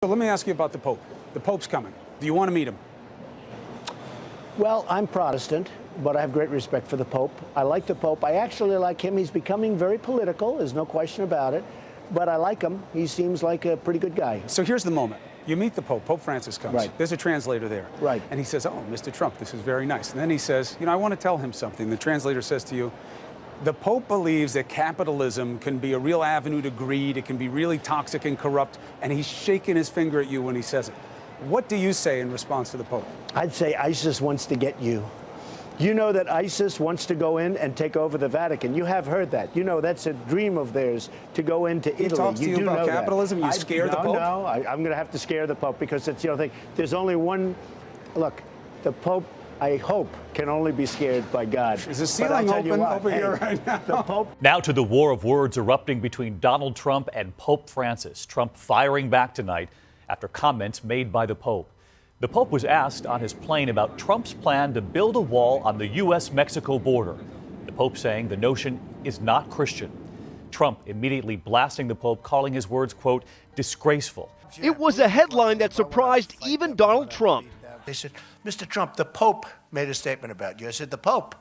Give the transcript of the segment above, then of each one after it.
So let me ask you about the Pope. The Pope's coming. Do you want to meet him? Well, I'm Protestant, but I have great respect for the Pope. I like the Pope. I actually like him. He's becoming very political. There's no question about it. But I like him. He seems like a pretty good guy. So here's the moment. You meet the Pope. Pope Francis comes. Right. There's a translator there. Right. And he says, "Oh, Mr. Trump, this is very nice." And then he says, "I want to tell him something." The translator says to you, "The Pope believes that capitalism can be a real avenue to greed. It can be really toxic and corrupt." And he's shaking his finger at you when he says it. What do you say in response to the Pope? I'd say ISIS wants to get you. You know that ISIS wants to go in and take over the Vatican. You have heard that. You know that's a dream of theirs, to go into Italy. He talks to you about capitalism? You scare the Pope? No, I'm going to have to scare the Pope because it's, thing. There's only one. Look, the Pope, I hope, can only be scared by God. Is the ceiling open over here right now? The Pope. Now to the war of words erupting between Donald Trump and Pope Francis. Trump firing back tonight after comments made by the Pope. The Pope was asked on his plane about Trump's plan to build a wall on the U.S.-Mexico border. The Pope saying the notion is not Christian. Trump immediately blasting the Pope, calling his words, quote, disgraceful. It was a headline that surprised even Donald Trump. They said, "Mr. Trump, the Pope made a statement about you." I said, "The Pope?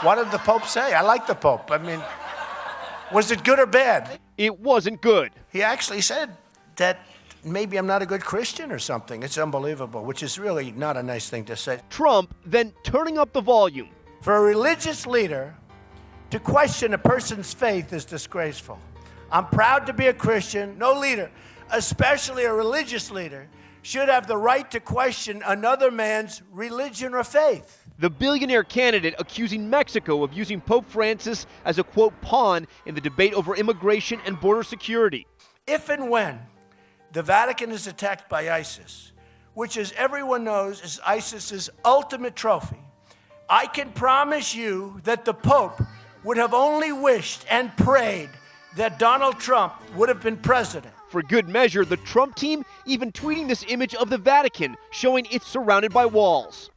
What did the Pope say? I like the Pope. I mean, was it good or bad?" It wasn't good. He actually said that maybe I'm not a good Christian or something. It's unbelievable, which is really not a nice thing to say. Trump then turning up the volume. For a religious leader to question a person's faith is disgraceful. I'm proud to be a Christian. No leader, especially a religious leader, should have the right to question another man's religion or faith. The billionaire candidate accusing Mexico of using Pope Francis as a, quote, pawn in the debate over immigration and border security. If and when the Vatican is attacked by ISIS, which, as everyone knows, is ISIS's ultimate trophy, I can promise you that the Pope would have only wished and prayed that Donald Trump would have been president. For good measure, the Trump team even tweeting this image of the Vatican, showing it's surrounded by walls.